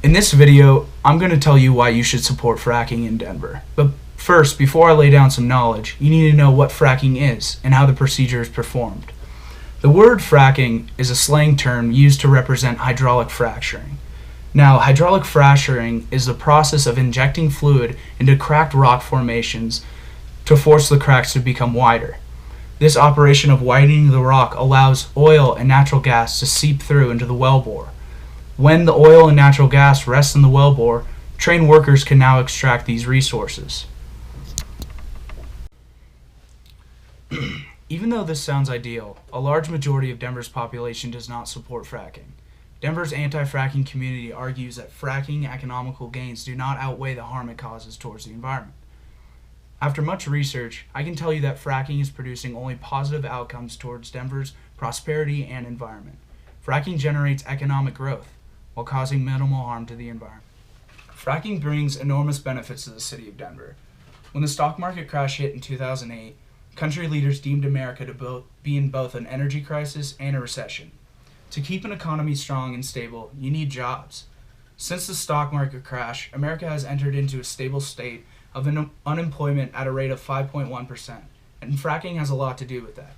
In this video, I'm going to tell you why you should support fracking in Denver. But first, before I lay down some knowledge, you need to know what fracking is and how the procedure is performed. The word fracking is a slang term used to represent hydraulic fracturing. Now, hydraulic fracturing is the process of injecting fluid into cracked rock formations to force the cracks to become wider. This operation of widening the rock allows oil and natural gas to seep through into the wellbore. When the oil and natural gas rests in the wellbore, trained workers can now extract these resources. Even though this sounds ideal, a large majority of Denver's population does not support fracking. Denver's anti-fracking community argues that fracking economical gains do not outweigh the harm it causes towards the environment. After much research, I can tell you that fracking is producing only positive outcomes towards Denver's prosperity and environment. Fracking generates economic growth while causing minimal harm to the environment. Fracking brings enormous benefits to the city of Denver. When the stock market crash hit in 2008, country leaders deemed America to be in both an energy crisis and a recession. To keep an economy strong and stable, you need jobs. Since the stock market crash, America has entered into a stable state of unemployment at a rate of 5.1%, and fracking has a lot to do with that.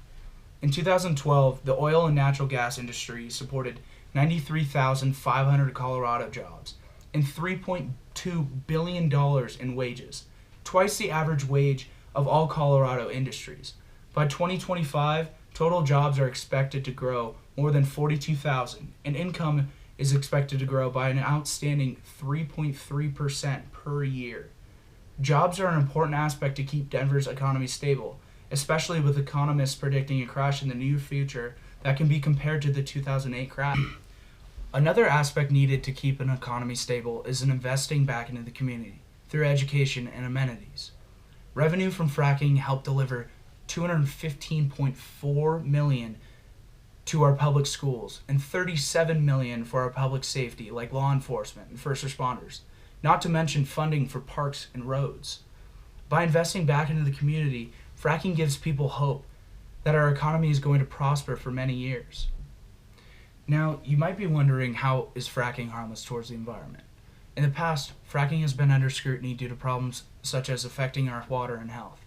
In 2012, the oil and natural gas industry supported 93,500 Colorado jobs and $3.2 billion in wages, twice the average wage of all Colorado industries. By 2025, total jobs are expected to grow more than 42,000, and income is expected to grow by an outstanding 3.3% per year. Jobs are an important aspect to keep Denver's economy stable, especially with economists predicting a crash in the near future that can be compared to the 2008 crash. Another aspect needed to keep an economy stable is investing back into the community through education and amenities. Revenue from fracking helped deliver $215.4 million to our public schools and $37 million for our public safety like law enforcement and first responders, not to mention funding for parks and roads. By investing back into the community, fracking gives people hope that our economy is going to prosper for many years. Now, you might be wondering, how is fracking harmless towards the environment? In the past, fracking has been under scrutiny due to problems such as affecting our water and health.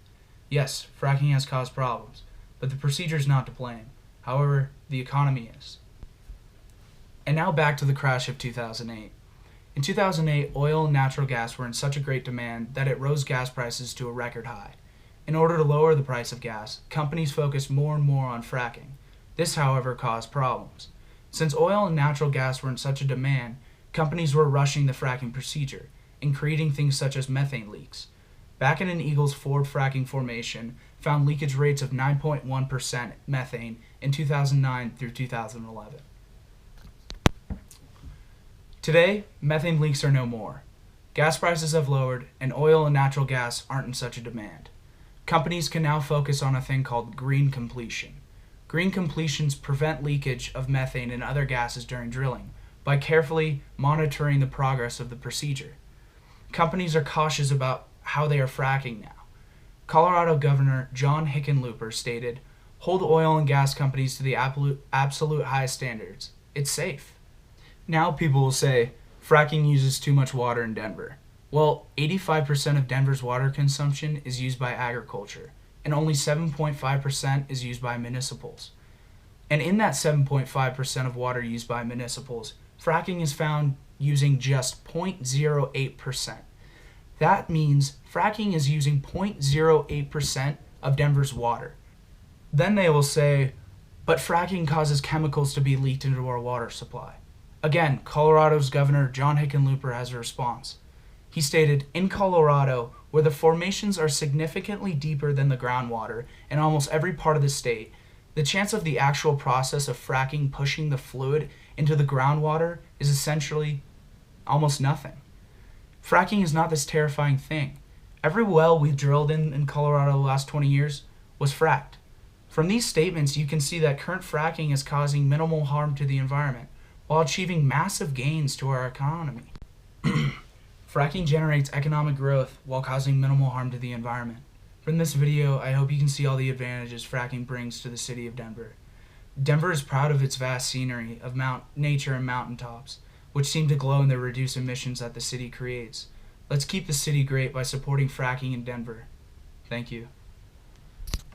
Yes, fracking has caused problems, but the procedure is not to blame. However, the economy is. And now back to the crash of 2008. In 2008, oil and natural gas were in such a great demand that it rose gas prices to a record high. In order to lower the price of gas, companies focused more and more on fracking. This, however, caused problems. Since oil and natural gas were in such a demand, companies were rushing the fracking procedure and creating things such as methane leaks. Back in an Eagles Ford fracking formation found leakage rates of 9.1% methane in 2009 through 2011. Today, methane leaks are no more. Gas prices have lowered, and oil and natural gas aren't in such a demand. Companies can now focus on a thing called green completion. Green completions prevent leakage of methane and other gases during drilling by carefully monitoring the progress of the procedure. Companies are cautious about how they are fracking now. Colorado Governor John Hickenlooper stated, "Hold oil and gas companies to the absolute highest standards. It's safe." Now people will say, fracking uses too much water in Denver. Well, 85% of Denver's water consumption is used by agriculture, and only 7.5% is used by municipals. And in that 7.5% of water used by municipals, fracking is found using just 0.08%. That means fracking is using 0.08% of Denver's water. Then they will say, but fracking causes chemicals to be leaked into our water supply. Again, Colorado's Governor John Hickenlooper has a response. He stated, "In Colorado, where the formations are significantly deeper than the groundwater in almost every part of the state, the chance of the actual process of fracking pushing the fluid into the groundwater is essentially almost nothing. Fracking is not this terrifying thing. Every well we've drilled in Colorado the last 20 years was fracked. From these statements, you can see that current fracking is causing minimal harm to the environment while achieving massive gains to our economy. Fracking generates economic growth while causing minimal harm to the environment. From this video, I hope you can see all the advantages fracking brings to the city of Denver. Denver is proud of its vast scenery of nature and mountaintops, which seem to glow in the reduced emissions that the city creates. Let's keep the city great by supporting fracking in Denver. Thank you.